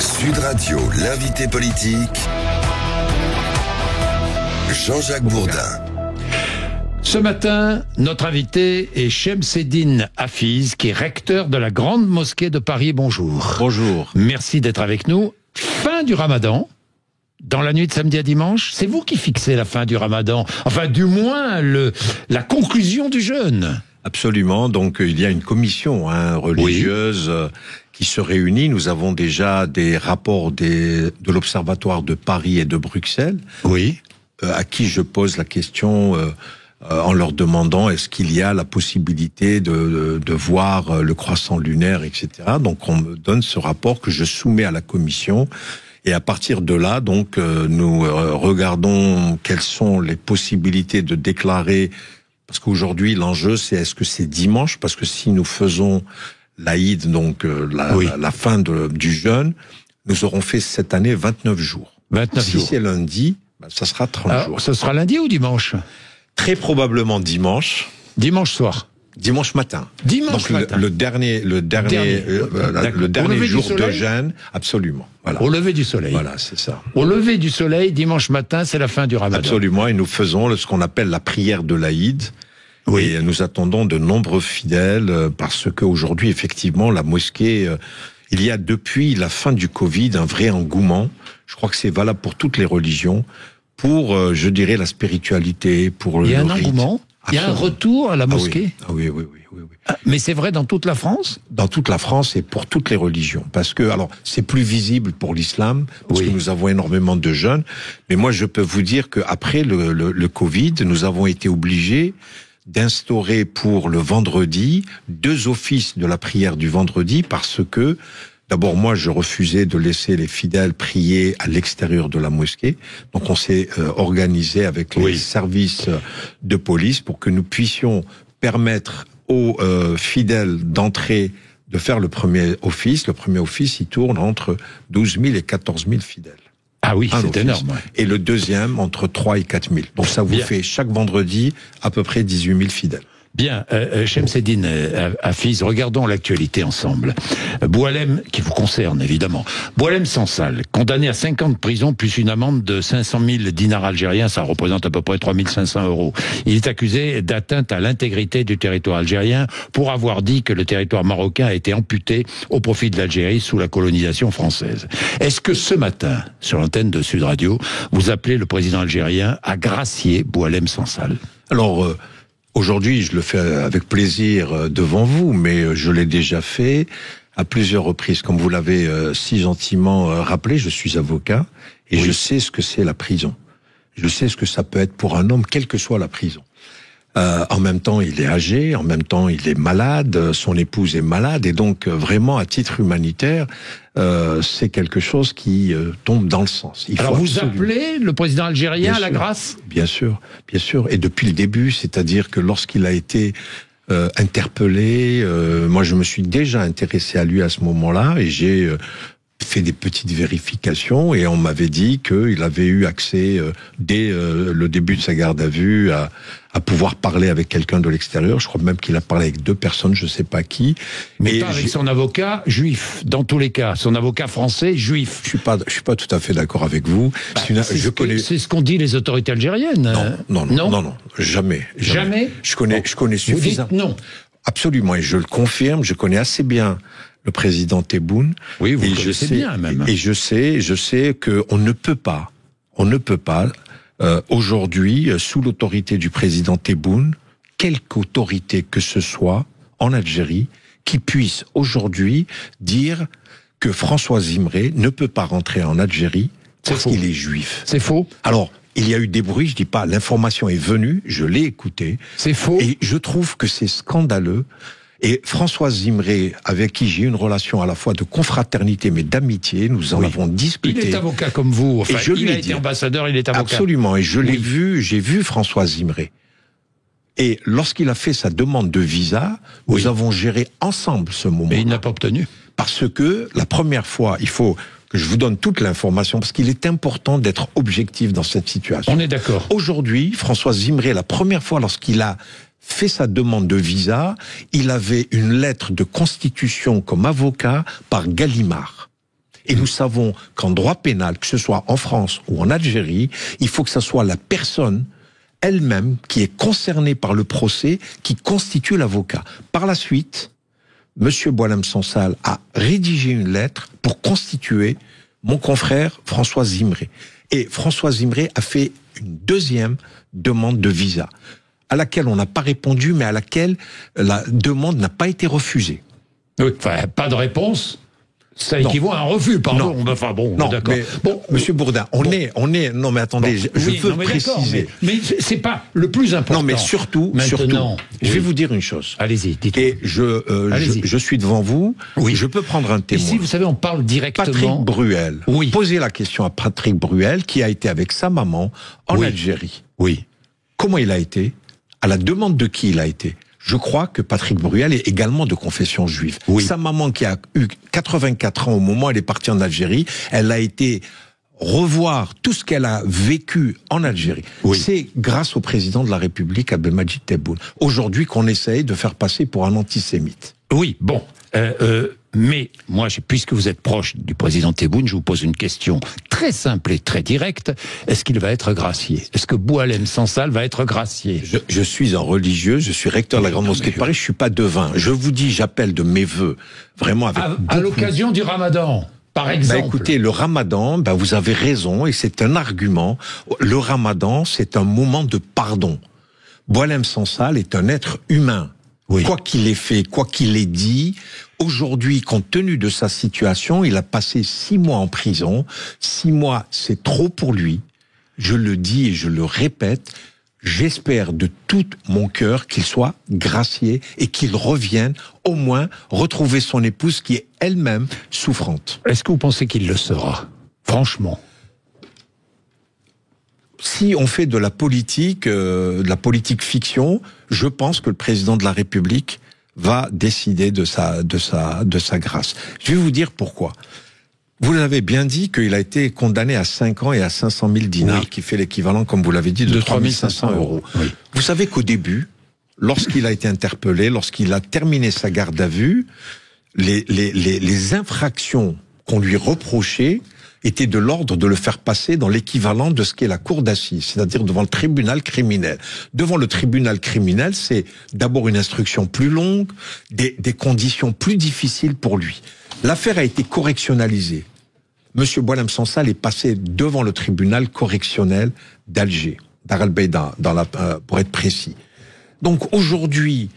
Sud Radio, l'invité politique, Jean-Jacques Bourdin. Ce matin, notre invité est Chemseddine Hafiz, qui est recteur de la Grande Mosquée de Paris. Bonjour. Bonjour. Merci d'être avec nous. Fin du Ramadan, dans la nuit de samedi à dimanche, c'est vous qui fixez la fin du Ramadan. Enfin, du moins, la conclusion du jeûne. Absolument. Donc, il y a une commission religieuse qui se réunit. Nous avons déjà des rapports de l'Observatoire de Paris et de Bruxelles. Oui. À qui je pose la question en leur demandant est-ce qu'il y a la possibilité de voir le croissant lunaire, etc. Donc, on me donne ce rapport que je soumets à la commission. Et à partir de là, donc, nous regardons quelles sont les possibilités de déclarer. Parce qu'aujourd'hui, l'enjeu, c'est est-ce que c'est dimanche? Parce que si nous faisons l'Aïd, donc la fin du jeûne, nous aurons fait cette année 29 jours. 29 jours. Si c'est lundi, ça sera 30 jours. Ce sera lundi ou dimanche? Très probablement dimanche. Dimanche soir. Dimanche matin. Dimanche donc matin. Le dernier jour de jeûne, absolument. Voilà. Au lever du soleil. Voilà, c'est ça. Au lever du soleil, dimanche matin, c'est la fin du Ramadan. Absolument, et nous faisons ce qu'on appelle la prière de l'Aïd. Oui. Et nous attendons de nombreux fidèles parce qu'aujourd'hui, effectivement, la mosquée, il y a depuis la fin du Covid un vrai engouement. Je crois que c'est valable pour toutes les religions, pour, je dirais, la spiritualité, pour le rite. Il y a un engouement. Il y a un retour à la mosquée. Oui. Mais c'est vrai dans toute la France? Dans toute la France et pour toutes les religions. Parce que, alors, c'est plus visible pour l'islam, parce que nous avons énormément de jeunes. Mais moi, je peux vous dire qu'après le Covid, nous avons été obligés d'instaurer pour le vendredi 2 offices de la prière du vendredi parce que, d'abord, moi, je refusais de laisser les fidèles prier à l'extérieur de la mosquée. Donc, on s'est organisé avec les services de police pour que nous puissions permettre aux fidèles d'entrer, de faire le premier office. Le premier office, il tourne entre 12 000 et 14 000 fidèles. Ah oui, c'est énorme. Ouais. Et le deuxième, entre 3 et 4 000. Donc, ça vous fait chaque vendredi à peu près 18 000 fidèles. Bien, Chemseddine Hafiz, regardons l'actualité ensemble. Boualem, qui vous concerne évidemment. Boualem Sansal, condamné à 5 ans de prison plus une amende de 500 000 dinars algériens, ça représente à peu près 3 500 €. Il est accusé d'atteinte à l'intégrité du territoire algérien pour avoir dit que le territoire marocain a été amputé au profit de l'Algérie sous la colonisation française. Est-ce que ce matin, sur l'antenne de Sud Radio, vous appelez le président algérien à gracier Boualem Sansal? Alors, aujourd'hui, je le fais avec plaisir devant vous, mais je l'ai déjà fait à plusieurs reprises. Comme vous l'avez si gentiment rappelé, je suis avocat et je sais ce que c'est la prison. Je sais ce que ça peut être pour un homme, quelle que soit la prison. En même temps, il est âgé, en même temps, il est malade, son épouse est malade, et donc vraiment, à titre humanitaire, c'est quelque chose qui tombe dans le sens. Alors vous appelez le président algérien à la grâce? Bien sûr, et depuis le début, c'est-à-dire que lorsqu'il a été interpellé, moi je me suis déjà intéressé à lui à ce moment-là, et j'ai fait des petites vérifications et on m'avait dit qu'il avait eu accès dès le début de sa garde à vue à pouvoir parler avec quelqu'un de l'extérieur. Je crois même qu'il a parlé avec 2 personnes, je sais pas qui. Mais pas avec son avocat juif, dans tous les cas. Son avocat français juif. Je suis pas tout à fait d'accord avec vous. C'est ce qu'ont dit les autorités algériennes. Non, jamais. Je connais suffisamment. Vous dites non. Absolument, et je le confirme, je connais assez bien le président Tebboune. Oui, vous le connaissez bien même. Et je sais qu'on ne peut pas, aujourd'hui, sous l'autorité du président Tebboune, quelque autorité que ce soit en Algérie, qui puisse aujourd'hui dire que François Zimré ne peut pas rentrer en Algérie parce qu'il est juif. C'est faux. Alors, il y a eu des bruits, je dis pas, l'information est venue, je l'ai écoutée. C'est faux. Et je trouve que c'est scandaleux. Et François Zimré, avec qui j'ai une relation à la fois de confraternité mais d'amitié, nous en avons discuté. Il est avocat comme vous. Enfin, et il a été ambassadeur, il est avocat. Absolument. Et je l'ai vu, j'ai vu François Zimré. Et lorsqu'il a fait sa demande de visa, nous avons géré ensemble ce moment. Mais il n'a pas obtenu. Parce que la première fois, il faut que je vous donne toute l'information, parce qu'il est important d'être objectif dans cette situation. On est d'accord. Aujourd'hui, François Zimré, la première fois lorsqu'il a fait sa demande de visa, il avait une lettre de constitution comme avocat par Gallimard. Et nous savons qu'en droit pénal, que ce soit en France ou en Algérie, il faut que ce soit la personne elle-même qui est concernée par le procès qui constitue l'avocat. Par la suite, Monsieur Boualem Sansal a rédigé une lettre pour constituer mon confrère François Zimré. Et François Zimré a fait une deuxième demande de visa, à laquelle on n'a pas répondu, mais à laquelle la demande n'a pas été refusée. Oui, enfin, pas de réponse. Ça équivaut à un refus, pardon. Non. Enfin bon, Non, d'accord. mais, Bon, Monsieur Bourdin, on est. Non, mais attendez, je veux préciser. Mais c'est pas le plus important. Non, mais surtout, maintenant, je vais vous dire une chose. Allez-y, dites-moi. Et je suis devant vous. Oui. Je peux prendre un témoin. Ici, vous savez, on parle directement. Patrick Bruel. Oui. Posez la question à Patrick Bruel, qui a été avec sa maman en Algérie. Oui. Comment il a été? À la demande de qui il a été? Je crois que Patrick Bruel est également de confession juive. Oui. Sa maman, qui a eu 84 ans au moment où elle est partie en Algérie, elle a été revoir tout ce qu'elle a vécu en Algérie. Oui. C'est grâce au président de la République, Abdelmadjid Tebboune, aujourd'hui qu'on essaye de faire passer pour un antisémite. Oui, bon. Mais moi, puisque vous êtes proche du président Tebboune, je vous pose une question très simple et très directe. Est-ce qu'il va être gracié? Est-ce que Boualem Sansal va être gracié? Je suis un religieux, je suis recteur de la Grande Mosquée de Paris, je suis pas devin. Je vous dis, j'appelle de mes vœux, vraiment avec à l'occasion du Ramadan, par exemple. Écoutez, le Ramadan, vous avez raison, et c'est un argument. Le Ramadan, c'est un moment de pardon. Boualem Sansal est un être humain. Oui. Quoi qu'il ait fait, quoi qu'il ait dit, aujourd'hui, compte tenu de sa situation, il a passé 6 mois en prison. 6 mois, c'est trop pour lui. Je le dis et je le répète. J'espère de tout mon cœur qu'il soit gracié et qu'il revienne au moins retrouver son épouse qui est elle-même souffrante. Est-ce que vous pensez qu'il le sera? Franchement. Si on fait de la politique fiction, je pense que le président de la République va décider de sa grâce. Je vais vous dire pourquoi. Vous l'avez bien dit qu'il a été condamné à 5 ans et à 500 000 dinars, oui, qui fait l'équivalent, comme vous l'avez dit, de 3 500 €. Oui. Vous savez qu'au début, lorsqu'il a été interpellé, lorsqu'il a terminé sa garde à vue, les infractions qu'on lui reprochait était de l'ordre de le faire passer dans l'équivalent de ce qu'est la cour d'assises, c'est-à-dire devant le tribunal criminel. Devant le tribunal criminel, c'est d'abord une instruction plus longue, des conditions plus difficiles pour lui. L'affaire a été correctionnalisée. Monsieur Boualem Sansal est passé devant le tribunal correctionnel d'Alger, Dar el-Beida, pour être précis. Donc aujourd'hui,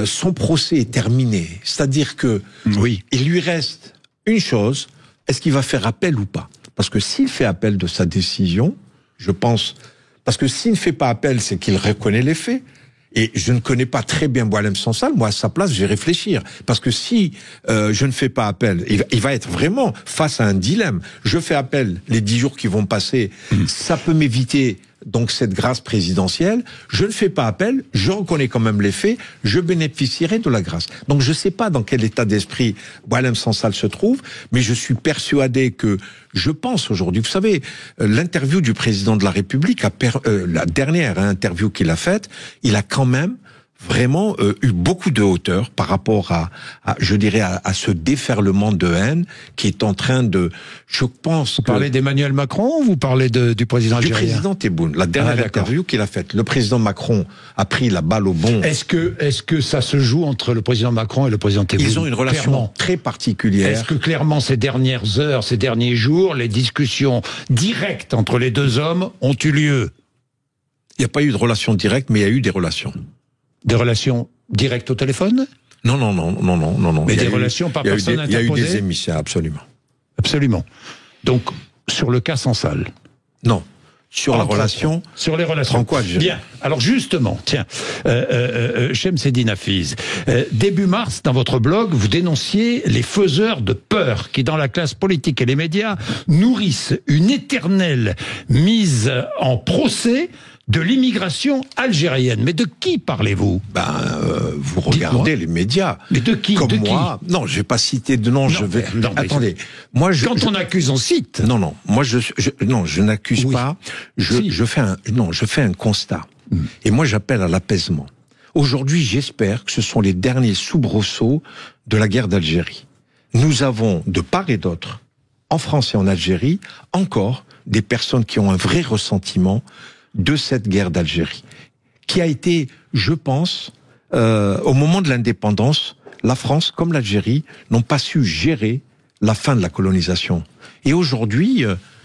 son procès est terminé. C'est-à-dire que oui, il lui reste une chose. Est-ce qu'il va faire appel ou pas? Parce que s'il fait appel de sa décision, je pense... Parce que s'il ne fait pas appel, c'est qu'il reconnaît les faits. Et je ne connais pas très bien Boualem Sansal. Moi, à sa place, je vais réfléchir. Parce que si je ne fais pas appel, il va être vraiment face à un dilemme. Je fais appel les 10 jours qui vont passer. Ça peut m'éviter... donc cette grâce présidentielle, je ne fais pas appel, je reconnais quand même les faits, je bénéficierai de la grâce. Donc je ne sais pas dans quel état d'esprit Boualem Sansal se trouve, mais je suis persuadé que, je pense aujourd'hui, vous savez, l'interview du président de la République, la dernière interview qu'il a faite, il a quand même vraiment eu beaucoup de hauteur par rapport je dirais, à ce déferlement de haine qui est en train de... Je pense vous parlez d'Emmanuel Macron ou vous parlez du président algérien? Du président Tebboune. La dernière interview qu'il a faite. Le président Macron a pris la balle au bond. Est-ce que ça se joue entre le président Macron et le président Tebboune? Ils ont une relation très particulière. Est-ce que clairement ces dernières heures, ces derniers jours, les discussions directes entre les deux hommes ont eu lieu? Il n'y a pas eu de relation directe, mais il y a eu des relations. Des relations directes au téléphone? Non. Mais des relations par personne interposée? Il y a eu des émissaires, absolument. Absolument. Donc, sur le cas Sansal? Non. Sur la relation? Sur les relations. Bien. Alors justement, tiens, Chemseddine Hafiz, début mars, dans votre blog, vous dénonciez les faiseurs de peur qui, dans la classe politique et les médias, nourrissent une éternelle mise en procès de l'immigration algérienne. Mais de qui parlez-vous? Vous regardez les médias. Mais de qui? Comme moi. Non, je vais pas citer de nom. Attendez. Moi, quand on accuse, on cite. Non. Moi, je n'accuse pas. Je fais un constat. Et moi, j'appelle à l'apaisement. Aujourd'hui, j'espère que ce sont les derniers soubresauts de la guerre d'Algérie. Nous avons, de part et d'autre, en France et en Algérie, encore des personnes qui ont un vrai ressentiment de cette guerre d'Algérie, qui a été, je pense, au moment de l'indépendance, la France, comme l'Algérie, n'ont pas su gérer la fin de la colonisation. Et aujourd'hui,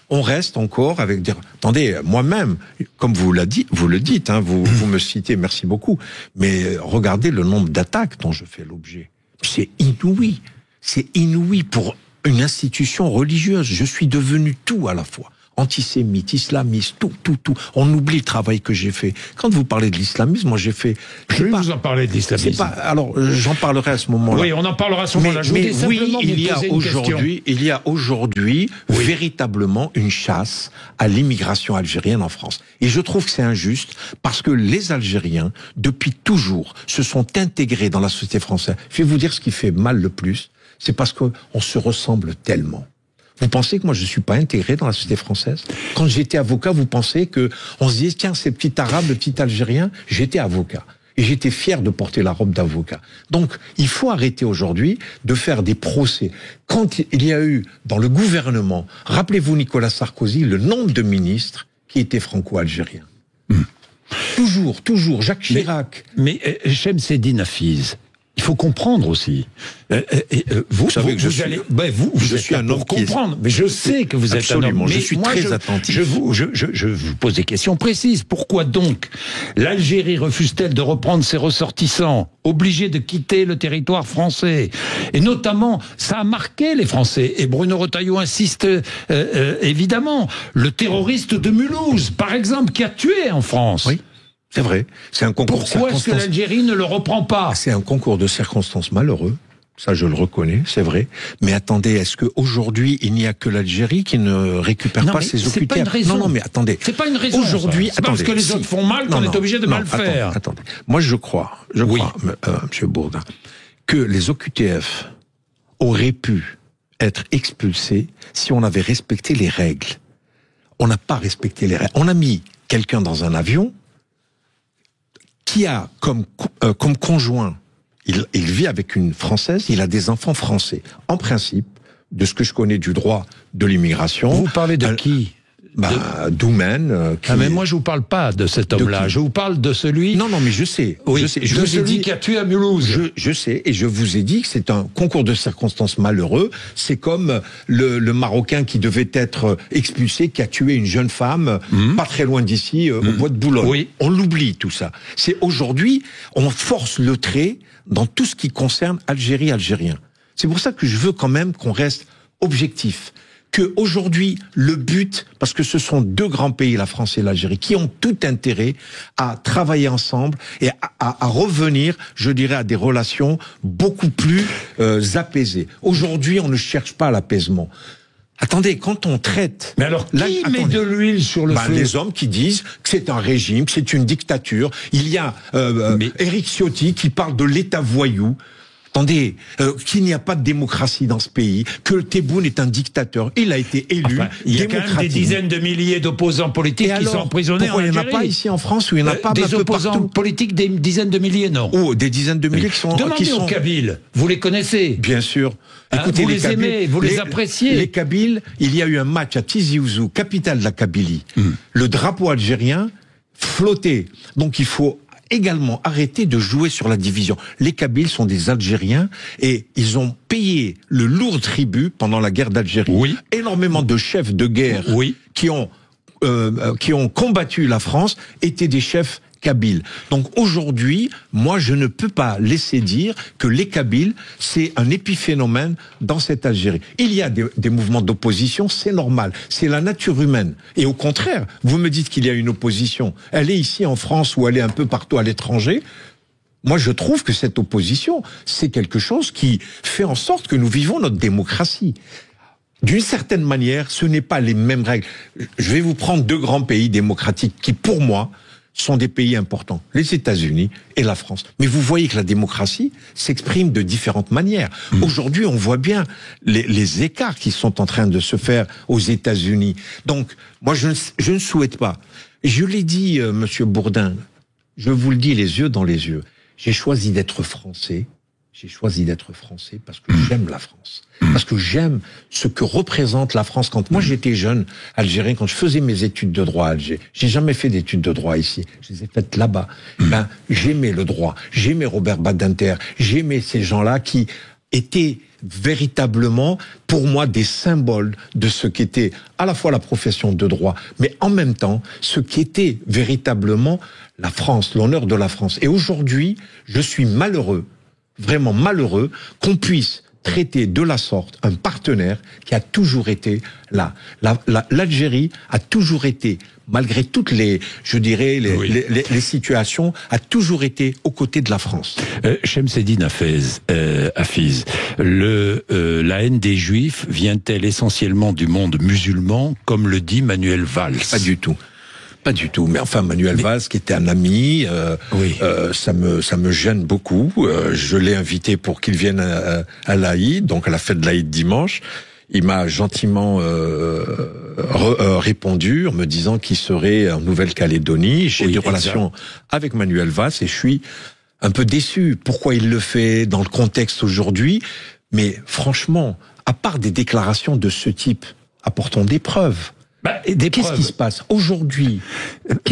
on reste encore avec des... Attendez, moi-même, comme vous le dites, hein, vous me citez, merci beaucoup, mais regardez le nombre d'attaques dont je fais l'objet. C'est inouï. C'est inouï pour une institution religieuse. Je suis devenu tout à la fois. Antisémite, islamiste, tout. On oublie le travail que j'ai fait. Quand vous parlez de l'islamisme, moi j'ai fait... Je vais vous en parler de l'islamisme. Alors, j'en parlerai à ce moment-là. Oui, on en parlera à ce moment-là. Mais oui, il y a aujourd'hui véritablement une chasse à l'immigration algérienne en France. Et je trouve que c'est injuste parce que les Algériens, depuis toujours, se sont intégrés dans la société française. Je vais vous dire ce qui fait mal le plus, c'est parce qu'on se ressemble tellement. Vous pensez que moi je suis pas intégré dans la société française? Quand j'étais avocat, vous pensez que on se disait tiens, c'est le petit arabe, le petit algérien? J'étais avocat. Et j'étais fier de porter la robe d'avocat. Donc, il faut arrêter aujourd'hui de faire des procès. Quand il y a eu dans le gouvernement, rappelez-vous Nicolas Sarkozy, le nombre de ministres qui étaient franco-algériens. Toujours, Jacques Chirac. Mais Chemseddine Hafiz, il faut comprendre aussi. Vous savez que je suis un homme pour comprendre, mais je sais que vous êtes un homme. Mais je suis très attentif. Je vous pose des questions précises. Pourquoi donc l'Algérie refuse-t-elle de reprendre ses ressortissants, obligés de quitter le territoire français? Et notamment, ça a marqué les Français. Et Bruno Retailleau insiste évidemment. Le terroriste de Mulhouse, par exemple, qui a tué en France. Oui. C'est vrai, c'est un concours de circonstances. Pourquoi est-ce que l'Algérie ne le reprend pas? C'est un concours de circonstances malheureux, ça je le reconnais, c'est vrai. Mais attendez, est-ce qu'aujourd'hui, il n'y a que l'Algérie qui ne récupère pas ses OQTF? Non, mais attendez. C'est pas une raison. Aujourd'hui, c'est parce que les autres font mal qu'on est obligé de mal faire. Attendez. Moi je crois, Monsieur Bourdin, que les OQTF auraient pu être expulsés si on avait respecté les règles. On n'a pas respecté les règles. On a mis quelqu'un dans un avion qui a comme conjoint, il vit avec une Française, il a des enfants français. En principe, de ce que je connais du droit de l'immigration... Vous parlez de qui? Doumen. Mais moi je vous parle pas de cet homme-là, je vous parle de celui... Non, mais je sais. Oui, je sais. De celui qui a tué à Mulhouse. Je sais, et je vous ai dit que c'est un concours de circonstances malheureux. C'est comme le Marocain qui devait être expulsé, qui a tué une jeune femme, pas très loin d'ici, au bois de Boulogne. Oui. On l'oublie tout ça. C'est aujourd'hui, on force le trait dans tout ce qui concerne Algérien. C'est pour ça que je veux quand même qu'on reste objectif. Que aujourd'hui, le but, parce que ce sont deux grands pays, la France et l'Algérie, qui ont tout intérêt à travailler ensemble et à revenir, je dirais, à des relations beaucoup plus apaisées. Aujourd'hui, on ne cherche pas l'apaisement. Attendez, quand on traite... Mais alors, qui met de l'huile sur le feu? Les hommes qui disent que c'est un régime, que c'est une dictature. Il y a Éric Ciotti qui parle de l'État voyou. Attendez, qu'il n'y a pas de démocratie dans ce pays, que Tebboune est un dictateur. Il a été élu. Enfin, il y a quand même des dizaines de milliers d'opposants politiques qui sont emprisonnés en Algérie. Il n'y en a pas ici en France où il n'y en a pas des opposants politiques, des dizaines de milliers, non? Oh, des dizaines de milliers qui sont... Demandez aux Kabyles, vous les connaissez? Bien sûr. Écoutez, vous les aimez, vous les appréciez. Les Kabyles, il y a eu un match à Tizi Ouzou, capitale de la Kabylie. Le drapeau algérien flottait. Donc il faut également arrêter de jouer sur la division. Les Kabyles sont des Algériens et ils ont payé le lourd tribut pendant la guerre d'Algérie. Oui. Énormément de chefs de guerre qui ont combattu la France étaient des chefs Kabyles. Donc aujourd'hui, moi je ne peux pas laisser dire que les Kabyles, c'est un épiphénomène dans cette Algérie. Il y a des mouvements d'opposition, c'est normal, c'est la nature humaine. Et au contraire, vous me dites qu'il y a une opposition, elle est ici en France ou elle est un peu partout à l'étranger. Moi je trouve que cette opposition, c'est quelque chose qui fait en sorte que nous vivons notre démocratie. D'une certaine manière, ce n'est pas les mêmes règles. Je vais vous prendre deux grands pays démocratiques qui, pour moi, sont des pays importants, les États-Unis et la France. Mais vous voyez que la démocratie s'exprime de différentes manières. Aujourd'hui, on voit bien les écarts qui sont en train de se faire aux États-Unis. Donc, moi, je ne souhaite pas. Je l'ai dit, Monsieur Bourdin, je vous le dis les yeux dans les yeux. J'ai choisi d'être français. J'ai choisi d'être français parce que j'aime la France. Parce que j'aime ce que représente la France. Quand moi j'étais jeune Algérien, quand je faisais mes études de droit à Alger, j'ai jamais fait d'études de droit ici. Je les ai faites là-bas. Ben, j'aimais le droit. J'aimais Robert Badinter. J'aimais ces gens-là qui étaient véritablement, pour moi, des symboles de ce qu'était à la fois la profession de droit, mais en même temps, ce qu'était véritablement la France, l'honneur de la France. Et aujourd'hui, je suis malheureux, vraiment malheureux, qu'on puisse traiter de la sorte un partenaire qui a toujours été là. L'Algérie a toujours été, malgré toutes les, je dirais, les situations, a toujours été aux côtés de la France. Chemseddine Hafez, la haine des Juifs vient-elle essentiellement du monde musulman, comme le dit Manuel Valls? Pas du tout. Pas du tout, mais enfin Manuel Valls, qui était un ami, ça me gêne beaucoup. Je l'ai invité pour qu'il vienne à l'Aïd, donc à la fête de l'Aïd dimanche. Il m'a gentiment répondu en me disant qu'il serait en Nouvelle-Calédonie. J'ai des relations avec Manuel Valls et je suis un peu déçu. Pourquoi il le fait dans le contexte aujourd'hui? Mais franchement, à part des déclarations de ce type, apportons des preuves. Qu'est-ce qui se passe aujourd'hui?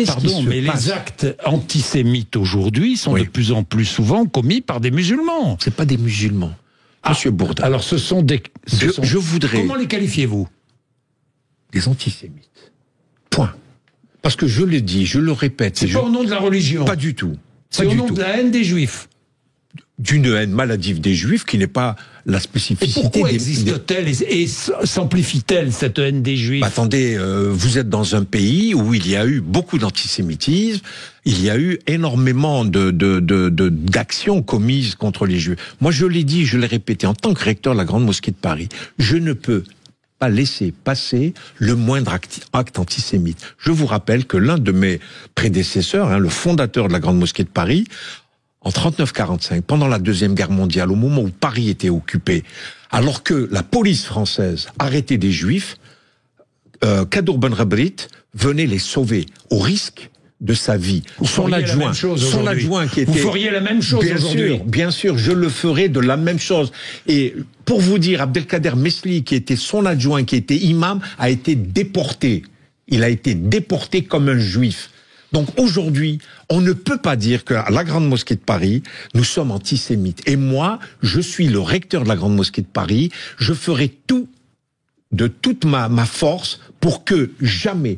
Pardon, mais les actes antisémites aujourd'hui sont de plus en plus souvent commis par des musulmans. C'est pas des musulmans, Monsieur Bourdin. Alors ce sont des... Je voudrais... Comment les qualifiez-vous? Des antisémites. Point. Parce que je le dis, je le répète. C'est pas au nom de la religion. Pas du tout. C'est au nom de la haine des Juifs. D'une haine maladive des Juifs qui n'est pas la spécificité. Et pourquoi existe-t-elle et s'amplifie-t-elle cette haine des Juifs? Attendez, vous êtes dans un pays où il y a eu beaucoup d'antisémitisme, il y a eu énormément d'actions commises contre les Juifs. Moi, je l'ai dit, je l'ai répété, en tant que recteur de la Grande Mosquée de Paris, je ne peux pas laisser passer le moindre acte antisémite. Je vous rappelle que l'un de mes prédécesseurs, le fondateur de la Grande Mosquée de Paris, en 39-45, pendant la Deuxième Guerre mondiale, au moment où Paris était occupé, alors que la police française arrêtait des Juifs, Kadour Ben Rabrit venait les sauver au risque de sa vie. Son adjoint qui était... Vous feriez la même chose aujourd'hui. Bien sûr, je le ferai de la même chose. Et pour vous dire, Abdelkader Mesli, qui était son adjoint, qui était imam, a été déporté. Il a été déporté comme un juif. Donc aujourd'hui, on ne peut pas dire qu'à la Grande Mosquée de Paris, nous sommes antisémites. Et moi, je suis le recteur de la Grande Mosquée de Paris. Je ferai tout, de toute ma force, pour que jamais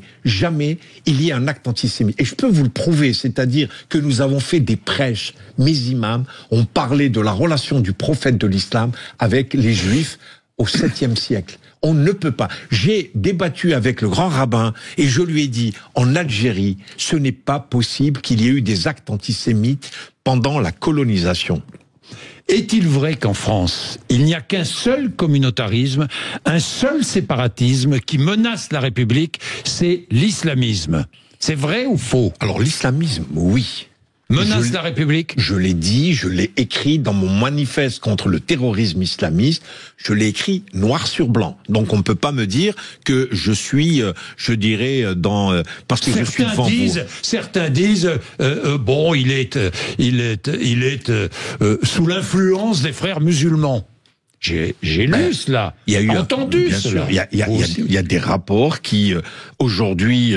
il y ait un acte antisémite. Et je peux vous le prouver, c'est-à-dire que nous avons fait des prêches. Mes imams ont parlé de la relation du prophète de l'islam avec les Juifs au 7e siècle. On ne peut pas. J'ai débattu avec le grand rabbin et je lui ai dit, en Algérie, ce n'est pas possible qu'il y ait eu des actes antisémites pendant la colonisation. Est-il vrai qu'en France, il n'y a qu'un seul communautarisme, un seul séparatisme qui menace la République, c'est l'islamisme? C'est vrai ou faux? Alors l'islamisme, oui. Menace la République? Je l'ai dit, je l'ai écrit dans mon manifeste contre le terrorisme islamiste, je l'ai écrit noir sur blanc. Donc on ne peut pas me dire que je suis, je dirais, parce que je suis devant vous. Certains disent, bon, il est sous l'influence des frères musulmans. J'ai lu cela, il y a eu entendu bien cela. Sûr, il y a des rapports qui aujourd'hui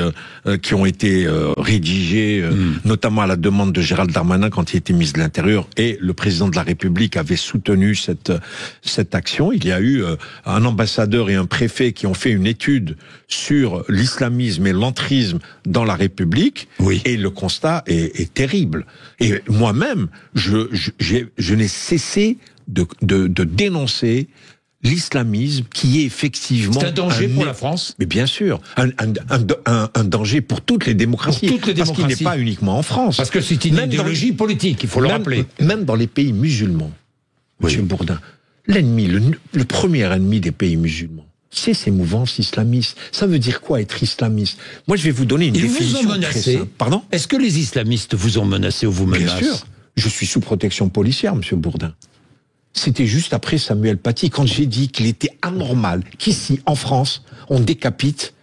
qui ont été rédigés, notamment à la demande de Gérald Darmanin quand il était ministre de l'Intérieur, et le président de la République avait soutenu cette action. Il y a eu un ambassadeur et un préfet qui ont fait une étude sur l'islamisme et l'entrisme dans la République, et le constat est terrible. Et moi-même, je n'ai cessé de dénoncer l'islamisme qui est effectivement... C'est un danger pour la France? Mais bien sûr, un danger pour toutes les démocraties. Pour toutes les démocraties. Parce qu'il n'est pas uniquement en France. Parce que c'est une idéologie politique, il faut le rappeler. Même dans les pays musulmans, Monsieur Bourdin, l'ennemi, le premier ennemi des pays musulmans, c'est ces mouvances islamistes. Ça veut dire quoi être islamiste? Moi, je vais vous donner une définition très simple. Pardon? Est-ce que les islamistes vous ont menacé ou vous menacent? Bien sûr. Je suis sous protection policière, Monsieur Bourdin. C'était juste après Samuel Paty, quand j'ai dit qu'il était anormal qu'ici, en France, on décapite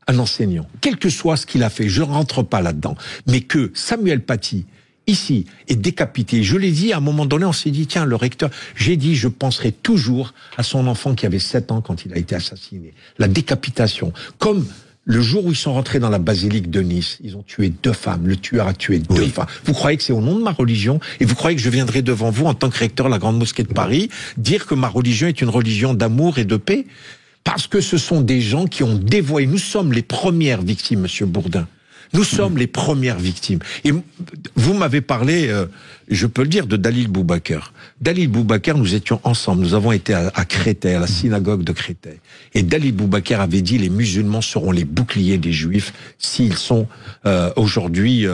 un enseignant. Quel que soit ce qu'il a fait, je ne rentre pas là-dedans. Mais que Samuel Paty, ici, est décapité. Je l'ai dit, à un moment donné, on s'est dit, tiens, le recteur, j'ai dit, je penserai toujours à son enfant qui avait 7 ans quand il a été assassiné. La décapitation. Comme le jour où ils sont rentrés dans la basilique de Nice, ils ont tué 2 femmes. Le tueur a tué 2 femmes. Vous croyez que c'est au nom de ma religion? Et vous croyez que je viendrai devant vous, en tant que recteur de la Grande Mosquée de Paris, dire que ma religion est une religion d'amour et de paix? Parce que ce sont des gens qui ont dévoyé. Nous sommes les premières victimes, Monsieur Bourdin. Nous sommes les premières victimes. Et vous m'avez parlé, je peux le dire, de Dalil Boubacar. Dalil Boubacar, nous étions ensemble. Nous avons été à Créteil, à la synagogue de Créteil. Et Dalil Boubacar avait dit, les musulmans seront les boucliers des juifs s'ils sont aujourd'hui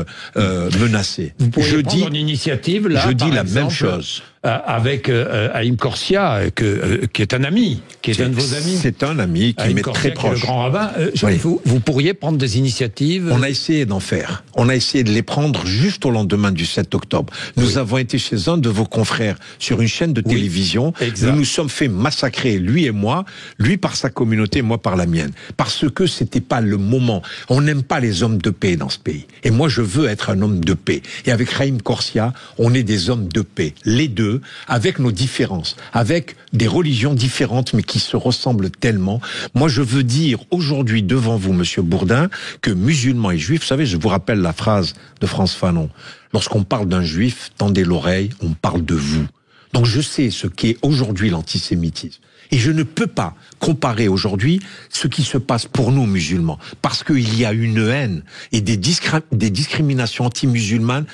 menacés. Vous pourriez prendre une initiative, là, je dis la exemple, même chose. Avec Haïm Corsia, qui est un ami, qui est un de vos amis. C'est un ami qui m'est très proche. Le grand rabbin. Oui. Vous pourriez prendre des initiatives. On a essayé d'en faire. On a essayé de les prendre juste au lendemain du 7 octobre. Nous avons été chez un de vos confrères sur une chaîne de télévision. Nous nous sommes fait massacrer, lui et moi, lui par sa communauté, moi par la mienne. Parce que c'était pas le moment. On n'aime pas les hommes de paix dans ce pays. Et moi, je veux être un homme de paix. Et avec Haïm Corsia, on est des hommes de paix. Les deux, avec nos différences, avec des religions différentes, mais qui se ressemblent tellement. Moi, je veux dire aujourd'hui devant vous, Monsieur Bourdin, que musulmans et juifs, vous savez, je vous rappelle la phrase de Frantz Fanon. Lorsqu'on parle d'un juif, tendez l'oreille, on parle de vous. Donc je sais ce qu'est aujourd'hui l'antisémitisme. Et je ne peux pas comparer aujourd'hui ce qui se passe pour nous musulmans, parce qu'il y a une haine et des discriminations anti-musulmanes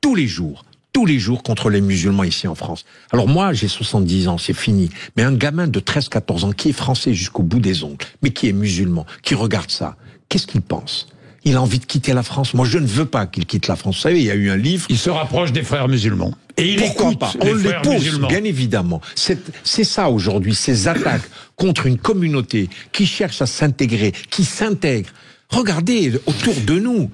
tous les jours contre les musulmans ici en France. Alors moi, j'ai 70 ans, c'est fini. Mais un gamin de 13-14 ans qui est français jusqu'au bout des ongles, mais qui est musulman, qui regarde ça, qu'est-ce qu'il pense? Il a envie de quitter la France. Moi, je ne veux pas qu'il quitte la France. Vous savez, il y a eu un livre... Il se rapproche des frères musulmans. Et il écoute pas. On les pousse, bien évidemment. C'est ça aujourd'hui, ces attaques contre une communauté qui cherche à s'intégrer, qui s'intègre. Regardez autour de nous.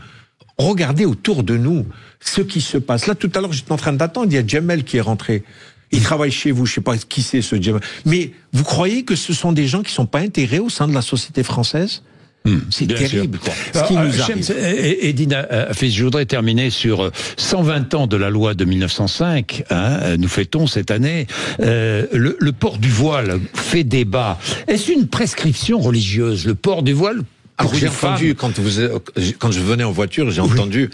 Regardez autour de nous ce qui se passe. Là, tout à l'heure, j'étais en train d'attendre, il y a Djamel qui est rentré. Il travaille chez vous, je sais pas qui c'est ce Djamel. Mais vous croyez que ce sont des gens qui sont pas intégrés au sein de la société française? C'est terrible, quoi. Ce qui nous arrive. Edina, je voudrais terminer sur 120 ans de la loi de 1905. Nous fêtons cette année. Le port du voile fait débat. Est-ce une prescription religieuse, le port du voile? Alors j'ai entendu, quand je venais en voiture, j'ai entendu,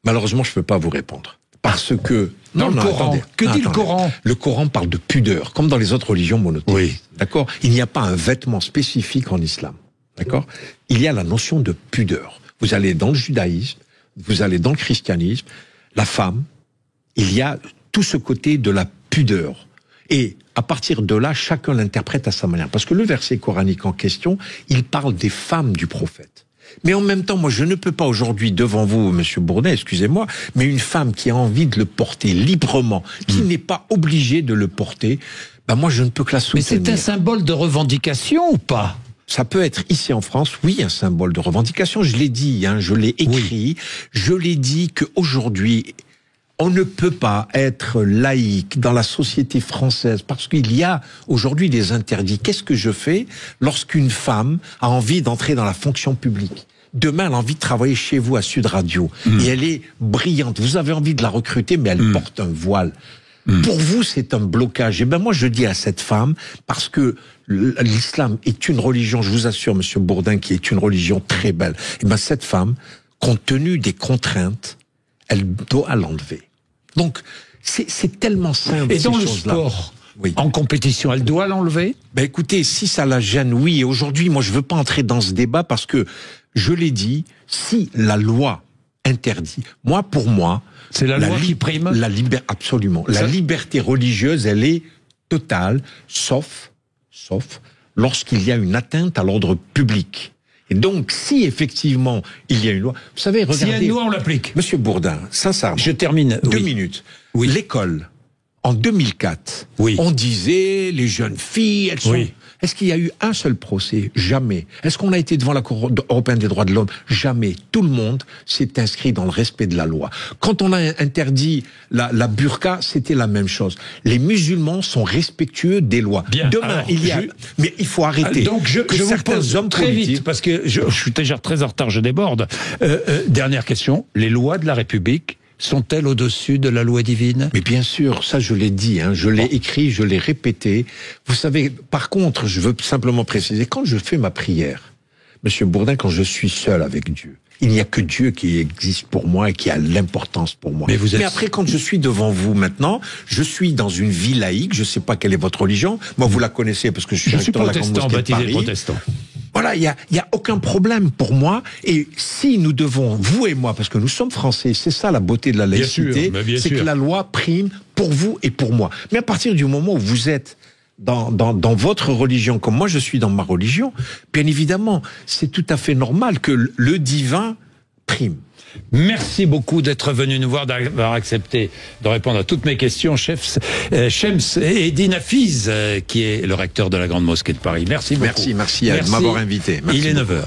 malheureusement je peux pas vous répondre. Parce que... Dans le Coran, attendez, que dit le Coran? Le Coran parle de pudeur, comme dans les autres religions monothéistes. Oui. D'accord? Il n'y a pas un vêtement spécifique en islam. D'accord? Il y a la notion de pudeur. Vous allez dans le judaïsme, vous allez dans le christianisme, la femme, il y a tout ce côté de la pudeur. Et à partir de là, chacun l'interprète à sa manière. Parce que le verset coranique en question, il parle des femmes du prophète. Mais en même temps, moi, je ne peux pas aujourd'hui, devant vous, Monsieur Bourdin, excusez-moi, mais une femme qui a envie de le porter librement, qui n'est pas obligée de le porter, ben moi, je ne peux que la soutenir. Mais c'est un symbole de revendication ou pas? Ça peut être ici en France, oui, un symbole de revendication. Je l'ai dit, je l'ai écrit. Oui. Je l'ai dit qu'aujourd'hui, on ne peut pas être laïque dans la société française parce qu'il y a aujourd'hui des interdits. Qu'est-ce que je fais lorsqu'une femme a envie d'entrer dans la fonction publique? Demain, elle a envie de travailler chez vous à Sud Radio et elle est brillante. Vous avez envie de la recruter, mais elle porte un voile. Pour vous, c'est un blocage. Et ben moi, je dis à cette femme, parce que l'islam est une religion, je vous assure, Monsieur Bourdin, qui est une religion très belle. Et ben cette femme, compte tenu des contraintes, elle doit l'enlever. Donc, c'est tellement simple. Et dans le sport, oui, en compétition, elle doit l'enlever? Ben écoutez, si ça la gêne, oui. Et aujourd'hui, moi, je veux pas entrer dans ce débat parce que, je l'ai dit, si la loi interdit, pour moi, c'est la loi qui prime? Absolument. La liberté religieuse, elle est totale, sauf lorsqu'il y a une atteinte à l'ordre public. Et donc, si effectivement il y a une loi, vous savez, regardez. S'il y a une loi, on l'applique. Monsieur Bourdin, sincèrement. Je termine. 2 minutes. Oui. L'école, en 2004, on disait les jeunes filles, elles sont. Oui. Est-ce qu'il y a eu un seul procès? Jamais. Est-ce qu'on a été devant la Cour européenne des droits de l'homme? Jamais. Tout le monde s'est inscrit dans le respect de la loi. Quand on a interdit la burqa, c'était la même chose. Les musulmans sont respectueux des lois. Bien. Demain, alors, mais il faut arrêter. Donc je vous pose hommes très vite, parce que je suis déjà très en retard, je déborde. Dernière question. Les lois de la République sont-elles au-dessus de la loi divine? Mais bien sûr, ça je l'ai dit, hein, je l'ai écrit, je l'ai répété. Vous savez, par contre, je veux simplement préciser, quand je fais ma prière, Monsieur Bourdin, quand je suis seul avec Dieu, il n'y a que Dieu qui existe pour moi et qui a l'importance pour moi. Mais après, quand je suis devant vous maintenant, je suis dans une vie laïque, je ne sais pas quelle est votre religion, moi vous la connaissez parce que je suis recteur de la Grande Mosquée de Paris. Protestant. Voilà, il y a aucun problème pour moi. Et si nous devons, vous et moi, parce que nous sommes français, c'est ça la beauté de la laïcité, c'est que la loi prime pour vous et pour moi. Mais à partir du moment où vous êtes dans votre religion, comme moi je suis dans ma religion, bien évidemment, c'est tout à fait normal que le divin prime. Merci beaucoup d'être venu nous voir, d'avoir accepté de répondre à toutes mes questions, Shems Eddine Hafiz, qui est le recteur de la Grande Mosquée de Paris. Merci beaucoup. Merci de m'avoir invité. Merci Il est beaucoup. 9h.